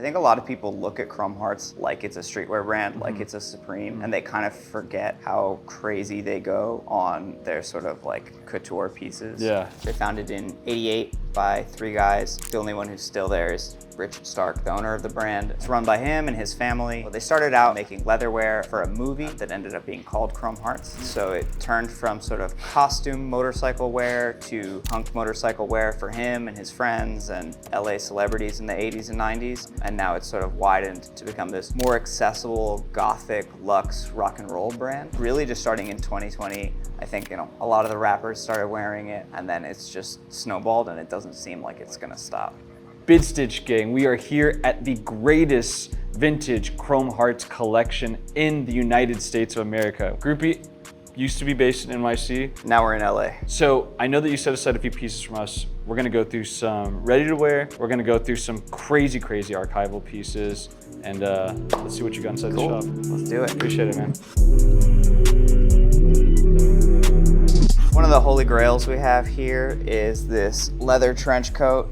I think a lot of people look at Chrome Hearts like it's a streetwear brand, like it's a Supreme, and they kind of forget how crazy they go on their sort of like couture pieces. Yeah. They founded in '88 by 3 guys. The only one who's still there is Richard Stark, the owner of the brand. It's run by him and his family. Well, they started out making leatherware for a movie that ended up being called Chrome Hearts. So it turned from sort of costume motorcycle wear to punk motorcycle wear for him and his friends and LA celebrities in the 80s and 90s. And now it's sort of widened to become this more accessible, gothic, luxe rock and roll brand. Really just starting in 2020, I think, a lot of the rappers started wearing it, and then it's just snowballed and it doesn't seem like it's gonna stop. Bid Stitch gang, we are here at the greatest vintage Chrome Hearts collection in the United States of America. Groupie used to be based in NYC. Now we're in LA. So I know that you set aside a few pieces from us. We're gonna go through some ready to wear. We're gonna go through some crazy archival pieces, and let's see what you got inside the shop. Let's do it. Appreciate it, man. One of the holy grails we have here is this leather trench coat.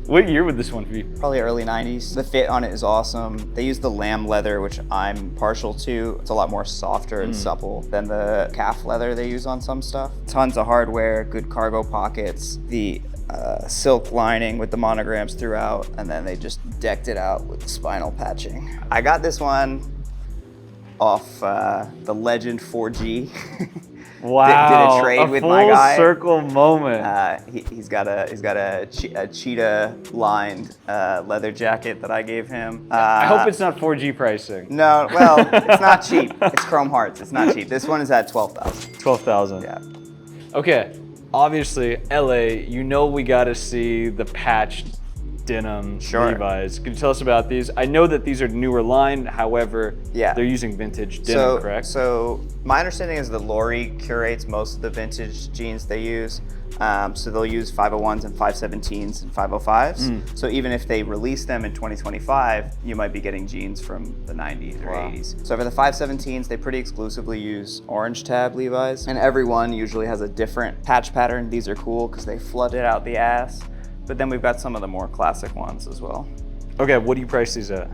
What year would this one be? Probably early 90s. The fit on it is awesome. They use the lamb leather, which I'm partial to. It's a lot more softer and supple than the calf leather they use on some stuff. Tons of hardware, good cargo pockets, the silk lining with the monograms throughout, and then they just decked it out with the spinal patching. I got this one off the Legend 4G. Wow, did a trade with my full guy. Circle moment. He's got a cheetah lined leather jacket that I gave him. I hope it's not 4G pricing. No, well, it's not cheap. It's Chrome Hearts. It's not cheap. This one is at 12,000. 12,000. Yeah. Okay, obviously LA. You know we got to see the patched denim Levi's. Can you tell us about these? I know that these are newer line, however, they're using vintage denim, correct? So my understanding is that Lori curates most of the vintage jeans they use. So they'll use 501s and 517s and 505s. So even if they release them in 2025, you might be getting jeans from the 90s or 80s. So for the 517s, they pretty exclusively use orange tab Levi's, and every one usually has a different patch pattern. These are cool because they flood it out the ass. But then we've got some of the more classic ones as well. Okay, what do you price these at?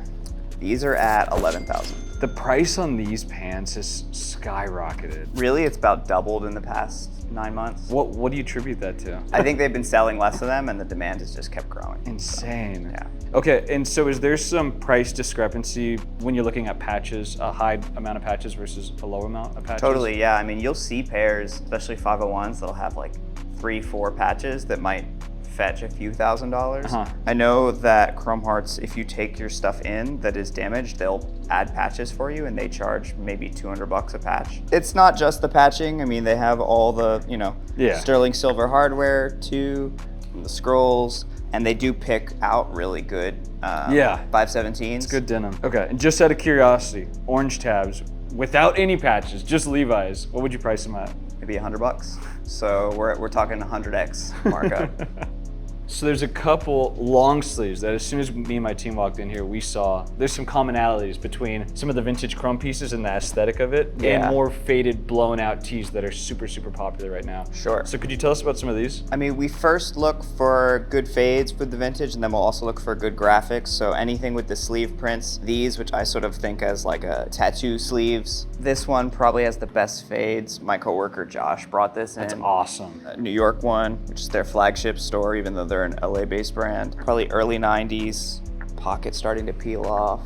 These are at 11,000. The price on these pants has skyrocketed. Really, it's about doubled in the past 9 months. What do you attribute that to? I think they've been selling less of them and the demand has just kept growing. Insane. So, yeah. Okay, and so is there some price discrepancy when you're looking at patches, a high amount of patches versus a low amount of patches? Totally, yeah. I mean, you'll see pairs, especially 501s, that'll have like 3-4 patches that might fetch a few $1,000s. I know that Chrome Hearts, if you take your stuff in that is damaged, they'll add patches for you and they charge maybe $200 a patch. It's not just the patching. I mean, they have all the, sterling silver hardware too, the scrolls, and they do pick out really good 517s. It's good denim. Okay, and just out of curiosity, orange tabs, without any patches, just Levi's, what would you price them at? Maybe $100. So we're talking 100x markup. So there's a couple long sleeves that as soon as me and my team walked in here, we saw there's some commonalities between some of the vintage chrome pieces and the aesthetic of it, and more faded, blown out tees that are super popular right now. Sure. So could you tell us about some of these? I mean, we first look for good fades with the vintage, and then we'll also look for good graphics. So anything with the sleeve prints, these, which I sort of think as like a tattoo sleeves. This one probably has the best fades. My coworker Josh brought this in. That's awesome. A New York one, which is their flagship store, even though they're an LA-based brand. Probably early 90s, pocket starting to peel off.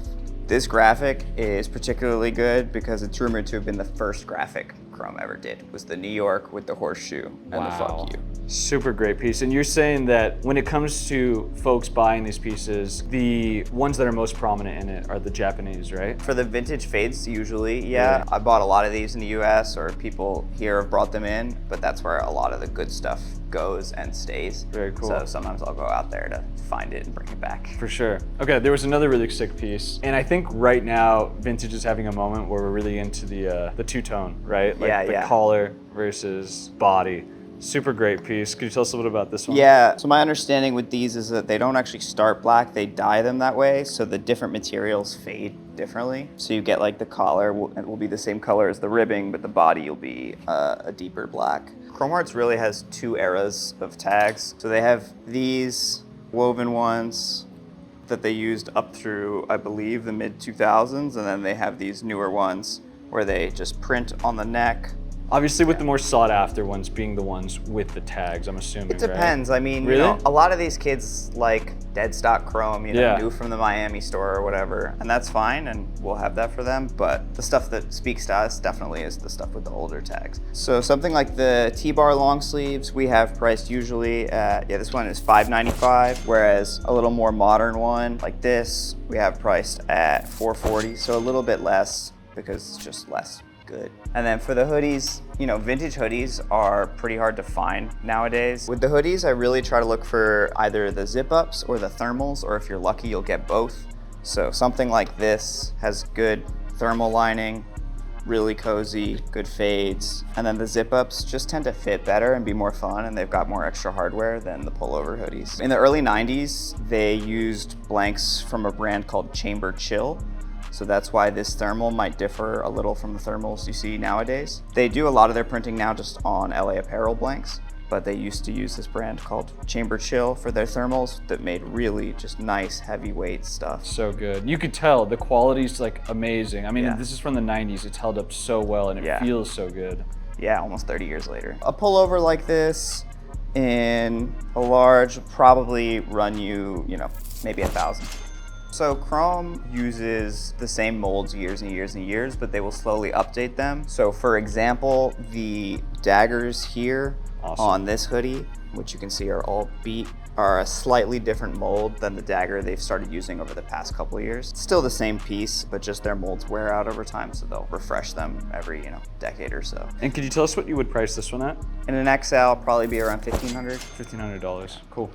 This graphic is particularly good because it's rumored to have been the first graphic Chrome ever did, was the New York with the horseshoe and the fuck you. Super great piece. And you're saying that when it comes to folks buying these pieces, the ones that are most prominent in it are the Japanese, right? For the vintage fades, usually, yeah. I bought a lot of these in the US, or people here have brought them in, but that's where a lot of the good stuff goes and stays. Very cool. So sometimes I'll go out there to find it and bring it back. For sure. Okay, there was another really sick piece, and I think right now vintage is having a moment where we're really into the two-tone, right? Like the collar versus body. Super great piece. Could you tell us a little bit about this one? Yeah, so my understanding with these is that they don't actually start black, they dye them that way, so the different materials fade differently. So you get like the collar will be the same color as the ribbing, but the body will be a deeper black. Chrome Hearts really has 2 eras of tags. So they have these woven ones, that they used up through, I believe, the mid 2000s, and then they have these newer ones where they just print on the neck. Obviously, with the more sought after ones being the ones with the tags, I'm assuming. It depends. Right? I mean, really? you know, a lot of these kids like dead stock chrome, you know, Yeah. new from the Miami store or whatever, and that's fine, and we'll have that for them. But the stuff that speaks to us definitely is the stuff with the older tags. So something like the T-bar long sleeves, we have priced usually at, this one is $5.95, whereas a little more modern one like this, we have priced at $4.40, so a little bit less because it's just less good. And then for the hoodies, you know, vintage hoodies are pretty hard to find nowadays. With the hoodies, I really try to look for either the zip ups or the thermals, or if you're lucky, you'll get both. So something like this has good thermal lining, really cozy, good fades. And then the zip ups just tend to fit better and be more fun, and they've got more extra hardware than the pullover hoodies. In the early 90s, they used blanks from a brand called Chamber Chill. So that's why this thermal might differ a little from the thermals you see nowadays. They do a lot of their printing now just on LA Apparel blanks, but they used to use this brand called Chamber Chill for their thermals that made really just nice heavyweight stuff. So good. You could tell the quality's like amazing. I mean, Yeah. This is from the 90s. It's held up so well and it Yeah. feels so good. Yeah, almost 30 years later. A pullover like this in a large will probably run you, you know, maybe $1,000. So chrome uses the same molds years and years and years, but they will slowly update them. So for example, the daggers here on this hoodie, which you can see are all beat, are a slightly different mold than the dagger they've started using over the past couple of years. Still the same piece, but just their molds wear out over time, so they'll refresh them every, you know, decade or so. And could you tell us what you would price this one at? In an XL, probably be around $1,500. $1,500. Cool.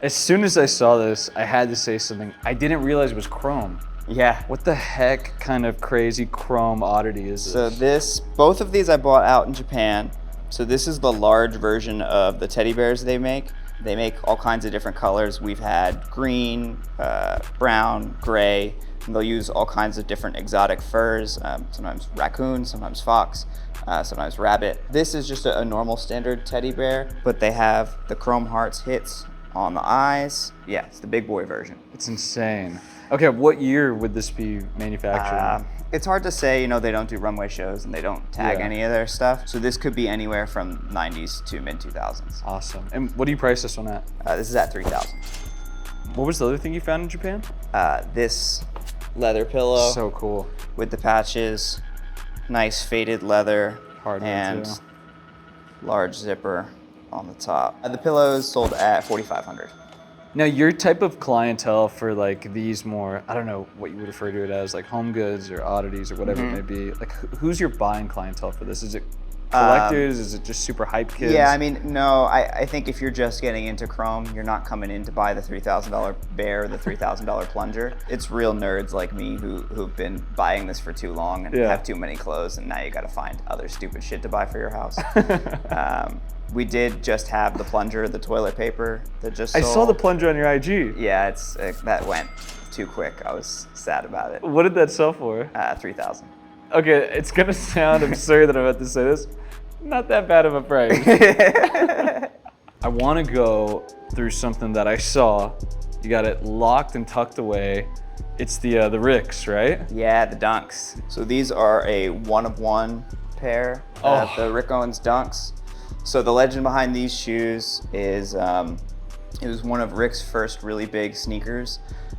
As soon as I saw this, I had to say something. I didn't realize it was chrome. Yeah. What the heck kind of crazy chrome oddity is this? So both of these I bought out in Japan. So this is the large version of the teddy bears they make. They make all kinds of different colors. We've had green, brown, gray, and they'll use all kinds of different exotic furs, sometimes raccoon, sometimes fox, sometimes rabbit. This is just a normal standard teddy bear, but they have the chrome hearts hits on the eyes. Yeah, it's the big boy version. It's insane. Okay, what year would this be manufactured? It's hard to say, you know, they don't do runway shows and they don't tag any of their stuff. So this could be anywhere from 90s to mid 2000s. Awesome. And what do you price this one at? This is at 3,000. What was the other thing you found in Japan? This leather pillow. So cool. With the patches, nice faded leather, Hardwood and too. large zipper on the top. The pillow is sold at $4,500. Now, your type of clientele for like these more, I don't know what you would refer to it as, like home goods or oddities or whatever it may be. Like, who's your buying clientele for this? Is it collectors? Is it just super hype kids? Yeah, I mean, no, I think if you're just getting into chrome, you're not coming in to buy the $3,000 bear, the $3,000 plunger. It's real nerds like me who've been buying this for too long and have too many clothes, and now you got to find other stupid shit to buy for your house. We did just have the plunger, the toilet paper that just sold. I saw the plunger on your IG. Yeah, that went too quick. I was sad about it. What did that sell for? 3,000. Okay, it's gonna sound absurd that I'm about to say this. Not that bad of a price. I want to go through something that I saw. You got it locked and tucked away. It's the Ricks, right? Yeah, the Dunks. So these are a one-of-one pair of the Rick Owens Dunks. So the legend behind these shoes is it was one of Rick's first really big sneakers,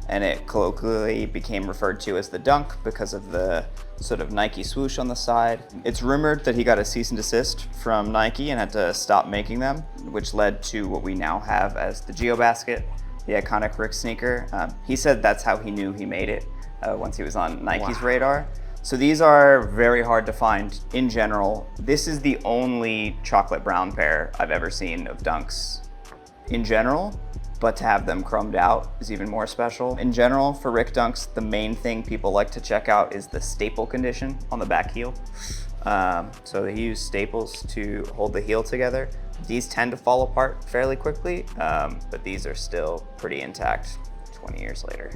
and it colloquially became referred to as the Dunk because of the sort of Nike swoosh on the side. It's rumored that he got a cease and desist from Nike and had to stop making them, which led to what we now have as the Geo Basket, the iconic Rick sneaker. He said that's how he knew he made it once he was on Nike's radar. So these are very hard to find in general. This is the only chocolate brown pair I've ever seen of Dunks in general, but to have them chromed out is even more special. In general, for Rick Dunks, the main thing people like to check out is the staple condition on the back heel. So they use staples to hold the heel together. These tend to fall apart fairly quickly, but these are still pretty intact 20 years later.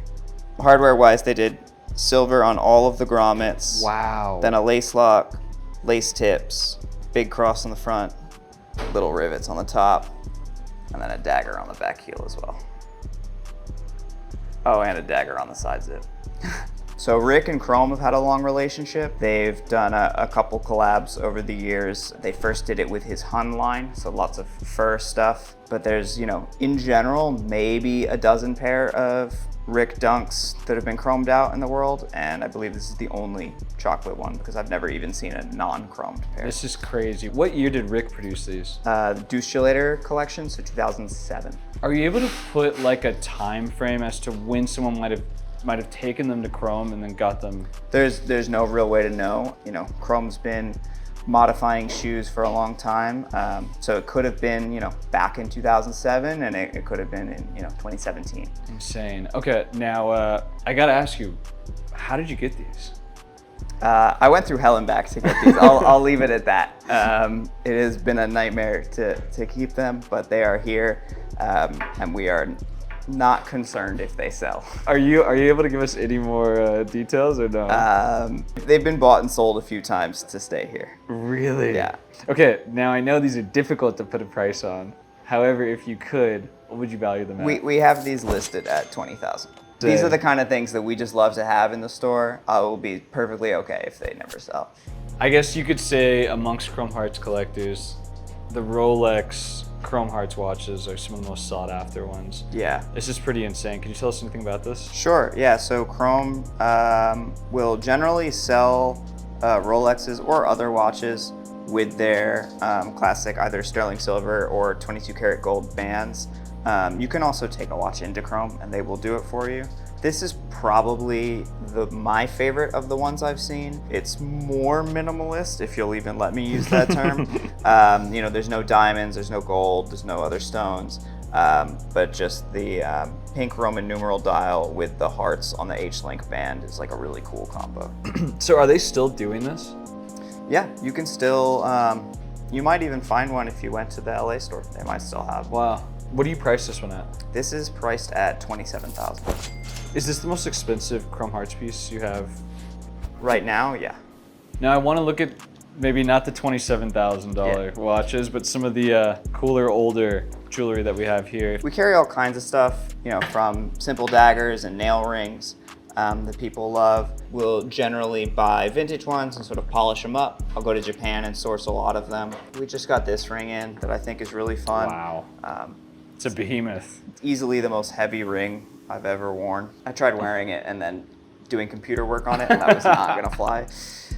Hardware-wise, they did silver on all of the grommets. Wow. Then a lace lock, lace tips, big cross on the front, little rivets on the top, and then a dagger on the back heel as well. Oh, and a dagger on the side zip. So Rick and Chrome have had a long relationship. They've done a couple collabs over the years. They first did it with his Hun line, so lots of fur stuff. But there's, in general, maybe a dozen pair of Rick Dunks that have been chromed out in the world, and I believe this is the only chocolate one because I've never even seen a non-chromed pair. This is crazy. What year did Rick produce these? The Deuce collection, so 2007. Are you able to put like a time frame as to when someone might have taken them to chrome and then got them? There's no real way to know. Chrome's been modifying shoes for a long time, so it could have been back in 2007, and it could have been in 2017. Insane. Okay, now I gotta ask you, how did you get these? I went through hell and back to get these. I'll leave it at that. It has been a nightmare to keep them, but they are here, and we are not concerned if they sell. Are you able to give us any more details or no? They've been bought and sold a few times to stay here. Really? Yeah. Okay, now I know these are difficult to put a price on. However, if you could, what would you value them at? We have these listed at $20,000. These are the kind of things that we just love to have in the store. It will be perfectly okay if they never sell. I guess you could say amongst Chrome Hearts collectors, the Rolex Chrome Hearts watches are some of the most sought after ones. Yeah. This is pretty insane. Can you tell us anything about this? Sure, yeah. So Chrome will generally sell Rolexes or other watches with their classic either sterling silver or 22 karat gold bands. You can also take a watch into Chrome and they will do it for you. This is probably my favorite of the ones I've seen. It's more minimalist, if you'll even let me use that term. There's no diamonds, there's no gold, there's no other stones, but just the pink Roman numeral dial with the hearts on the H-link band is like a really cool combo. So are they still doing this? Yeah, you can still, you might even find one if you went to the LA store. They might still have. Wow. What do you price this one at? This is priced at $27,000. Is this the most expensive Chrome Hearts piece you have? Right now, yeah. Now I want to look at maybe not the $27,000 watches, but some of the cooler, older jewelry that we have here. We carry all kinds of stuff, from simple daggers and nail rings that people love. We'll generally buy vintage ones and sort of polish them up. I'll go to Japan and source a lot of them. We just got this ring in that I think is really fun. Wow. It's a behemoth. It's easily the most heavy ring I've ever worn. I tried wearing it and then doing computer work on it, and that was not gonna fly.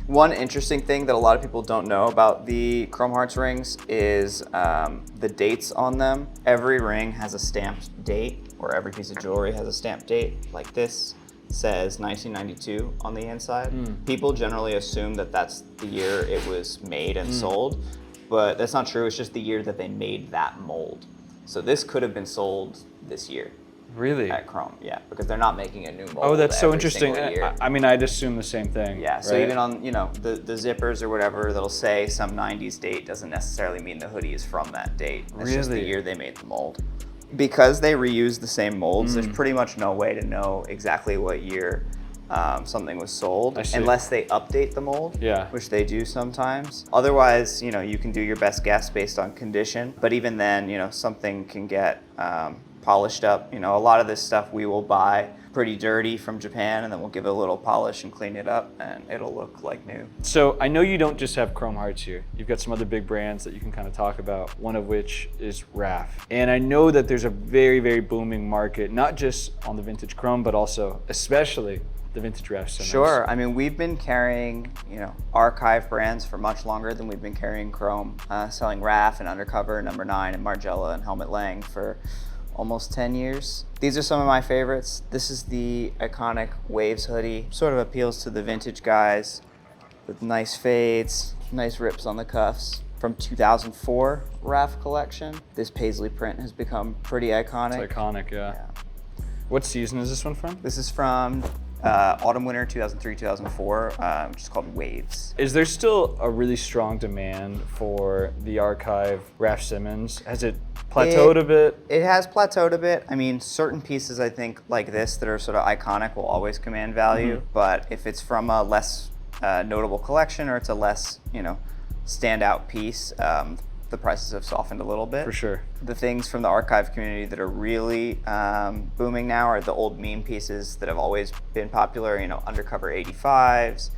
One interesting thing that a lot of people don't know about the Chrome Hearts rings is the dates on them. Every ring has a stamped date, or every piece of jewelry has a stamped date. Like this says 1992 on the inside. People generally assume that that's the year it was made and sold, but that's not true. It's just the year that they made that mold. So this could have been sold this year. Really? At Chrome, yeah, because they're not making a new mold. Oh, that's so every interesting. single year. I mean, I'd assume the same thing. Yeah, so right? even on the zippers or whatever, that'll say some 90s date doesn't necessarily mean the hoodie is from that date. It's just the year they made the mold. Because they reuse the same molds, there's pretty much no way to know exactly what year something was sold unless they update the mold, which they do sometimes. Otherwise, you can do your best guess based on condition, but even then, something can get polished up. A lot of this stuff we will buy pretty dirty from Japan, and then we'll give it a little polish and clean it up, and it'll look like new. So I know you don't just have Chrome Hearts here. You've got some other big brands that you can kind of talk about, one of which is RAF. And I know that there's a very, very booming market, not just on the vintage Chrome, but also especially the vintage RAF Simmons. Sure. I mean, we've been carrying, archive brands for much longer than we've been carrying Chrome, selling RAF and Undercover, Number 9 and Margiela and Helmut Lang for almost 10 years. These are some of my favorites. This is the iconic Waves hoodie. Sort of appeals to the vintage guys with nice fades, nice rips on the cuffs. From 2004 RAF collection. This paisley print has become pretty iconic. It's iconic, yeah. What season is this one from? This is from autumn-winter 2003-2004, which is called Waves. Is there still a really strong demand for the archive RAF Simmons? Has it plateaued a bit? It has plateaued a bit. I mean, certain pieces I think like this that are sort of iconic will always command value, but if it's from a less notable collection or it's a less, standout piece, the prices have softened a little bit. For sure. The things from the archive community that are really booming now are the old meme pieces that have always been popular, undercover 85s,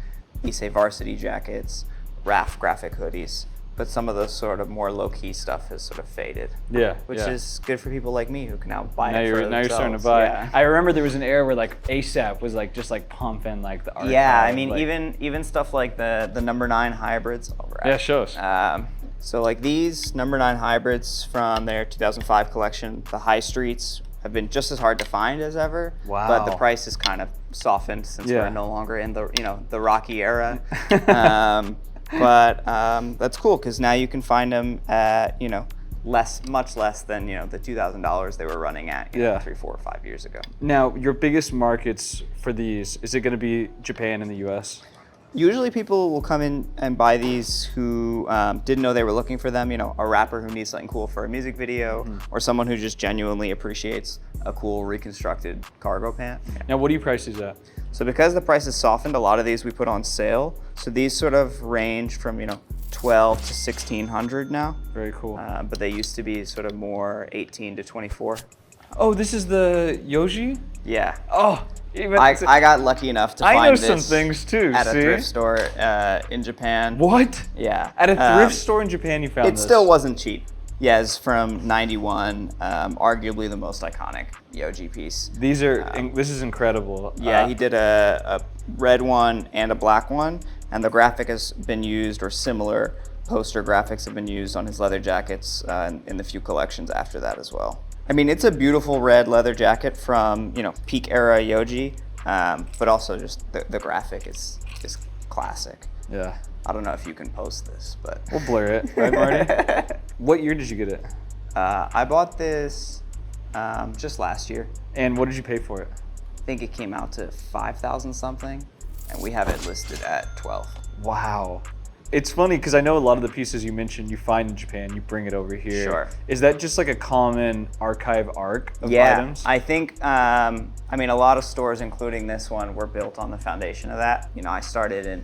Issei varsity jackets, RAF graphic hoodies. But some of the sort of more low-key stuff has sort of faded. Yeah. Which is good for people like me who can now buy now it for themselves. Now you're starting to buy. Yeah. I remember there was an era where like ASAP was like just like pumping like the archive. Yeah, I mean like, even stuff like the number 9 hybrids. Yeah, show us. So like these number 9 hybrids from their 2005 collection, the high streets have been just as hard to find as ever. Wow. But the price has kind of softened since we're no longer in the the Rocky era. But that's cool because now you can find them at much less than the $2,000 they were running at 3, 4, 5 years ago. Now your biggest markets for these, is it going to be Japan and the US? Usually people will come in and buy these who didn't know they were looking for them, a rapper who needs something cool for a music video, or someone who just genuinely appreciates a cool reconstructed cargo pant. Now what do you price these at? So because the price has softened, a lot of these we put on sale. So these sort of range from 12 to 1600 now. Very cool. But they used to be sort of more 18 to 24. Oh, this is the Yoji? Yeah. Oh, I got lucky enough to find this some things too. at a thrift store in Japan. What? Yeah. At a thrift store in Japan, you found this? It still wasn't cheap. Yeah, it's from '91, arguably the most iconic Yoji piece. These are. This is incredible. Yeah, he did a red one and a black one, and the graphic has been used, or similar poster graphics have been used on his leather jackets in the few collections after that as well. I mean, it's a beautiful red leather jacket from peak era Yoji, but also just the graphic is classic. Yeah. I don't know if you can post this, but we'll blur it, right, Marty? What year did you get it? I bought this just last year. And what did you pay for it? I think it came out to 5,000 something, and we have it listed at 12. Wow. It's funny because I know a lot of the pieces you mentioned you find in Japan, you bring it over here. Sure. Is that just like a common archive arc of items? I think, a lot of stores, including this one, were built on the foundation of that. I started in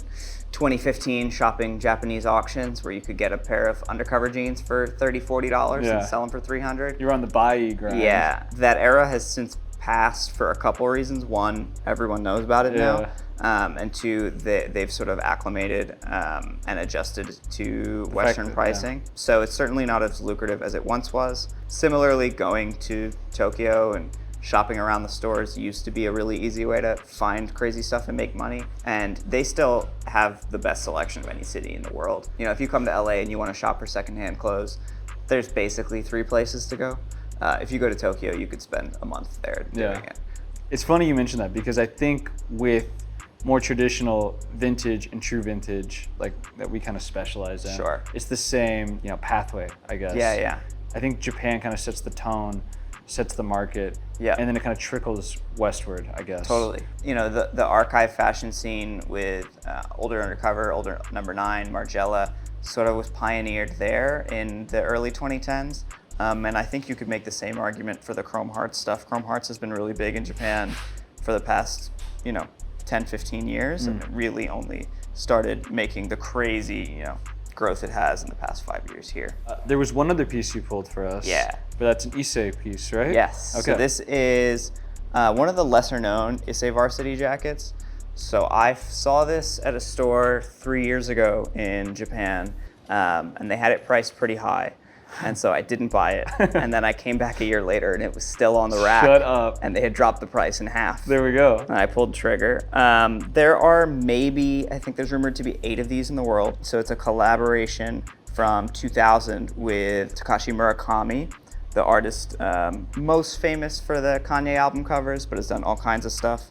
2015 shopping Japanese auctions where you could get a pair of undercover jeans for $30, $40 and sell them for $300. You're on the buy grind. Yeah, that era has since passed for a couple reasons. One, everyone knows about it now. And two, they've sort of acclimated and adjusted to Western pricing. So it's certainly not as lucrative as it once was. Similarly, going to Tokyo and shopping around the stores used to be a really easy way to find crazy stuff and make money. And they still have the best selection of any city in the world. If you come to LA and you want to shop for secondhand clothes, there's basically 3 places to go. If you go to Tokyo, you could spend a month there doing it. It's funny you mentioned that because I think with more traditional vintage and true vintage, like that we kind of specialize in, it's the same, pathway, I guess. Yeah. I think Japan kind of sets the tone, sets the market, and then it kind of trickles westward, I guess. Totally. The archive fashion scene with older undercover, older number 9, Margiela, sort of was pioneered there in the early 2010s. And I think you could make the same argument for the Chrome Hearts stuff. Chrome Hearts has been really big in Japan for the past, 10, 15 years, and it really only started making the crazy, growth it has in the past 5 years here. There was one other piece you pulled for us. Yeah. But that's an Issei piece, right? Yes. Okay. So this is one of the lesser known Issei varsity jackets. So I saw this at a store 3 years ago in Japan, and they had it priced pretty high. And so I didn't buy it. And then I came back a year later and it was still on the rack. Shut up. And they had dropped the price in half. There we go. And I pulled the trigger. There are I think there's rumored to be 8 of these in the world. So it's a collaboration from 2000 with Takashi Murakami, the artist most famous for the Kanye album covers, but has done all kinds of stuff.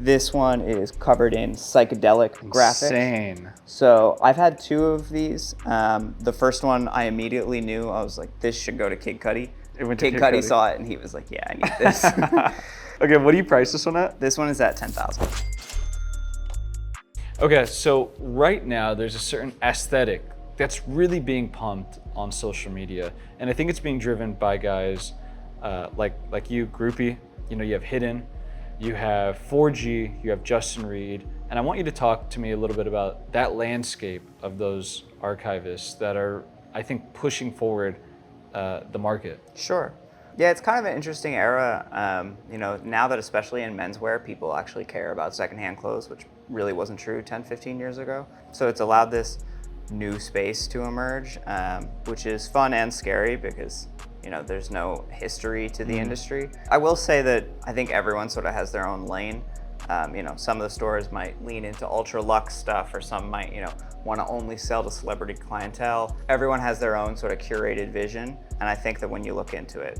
This one is covered in psychedelic graphics. Insane. So I've had 2 of these. The first one I immediately knew, I was like, this should go to Kid Cudi. Kid Cudi saw it and he was like, yeah, I need this. Okay, what do you price this one at? This one is at 10,000. Okay, so right now there's a certain aesthetic that's really being pumped on social media. And I think it's being driven by guys like you, Groupie. You have Hidden. You have 4G, you have Justin Reed, and I want you to talk to me a little bit about that landscape of those archivists that are I think, pushing forward the market. Sure. Yeah, it's kind of an interesting era. You know, now that especially in menswear, people actually care about secondhand clothes, which really wasn't true 10, 15 years ago. So it's allowed this new space to emerge, which is fun and scary because, you know, there's no history to the industry. I will say that I think everyone sort of has their own lane. You know, some of the stores might lean into ultra luxe stuff, or some might, you know, want to only sell to celebrity clientele. Everyone has their own sort of curated vision, and I think that when you look into it,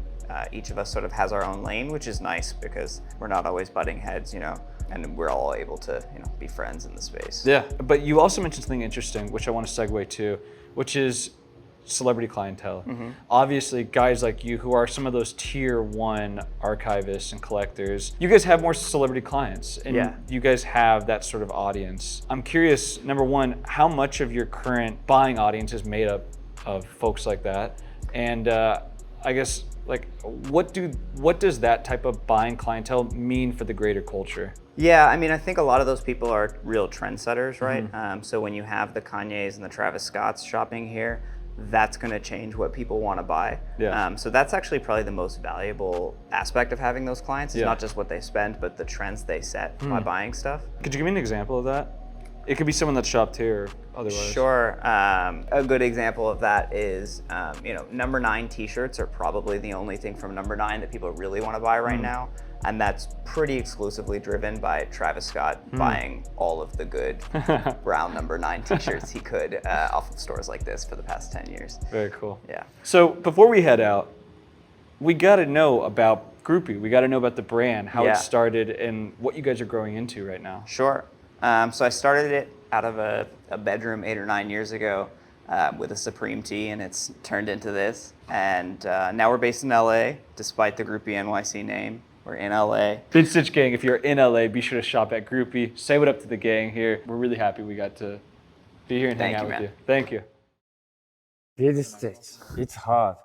each of us sort of has our own lane, which is nice because we're not always butting heads, you know, and we're all able to, you know, be friends in the space. Yeah, but you also mentioned something interesting, which I want to segue to, which is celebrity clientele. Obviously, guys like you who are some of those tier 1 archivists and collectors, you guys have more celebrity clients, and you guys have that sort of audience. I'm curious, number one, how much of your current buying audience is made up of folks like that? And I guess, like, what does that type of buying clientele mean for the greater culture? Yeah, I mean, I think a lot of those people are real trendsetters, right? So when you have the Kanyes and the Travis Scotts shopping here, that's going to change what people want to buy. So that's actually probably the most valuable aspect of having those clients. It's not just what they spend, but the trends they set by buying stuff. Could you give me an example of that? It could be someone that shopped here or otherwise. Sure. A good example of that is, you know, number 9 t-shirts are probably the only thing from number 9 that people really want to buy right now. And that's pretty exclusively driven by Travis Scott buying all of the good brown number 9 t-shirts he could off of stores like this for the past 10 years. Very cool. Yeah. So before we head out, we got to know about Groupie. We got to know about the brand, how it started, and what you guys are growing into right now. Sure. So I started it out of a bedroom 8 or 9 years ago with a Supreme tee, and it's turned into this. And now we're based in LA, despite the Groupie NYC name. We're in LA. Vintage gang, if you're in LA, be sure to shop at Groupie. Say what up to the gang here. We're really happy we got to be here and hang out with you. Thank you. Vintage. It's hard.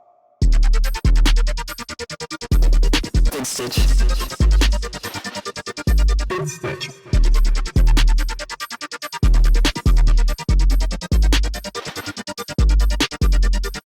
Vintage.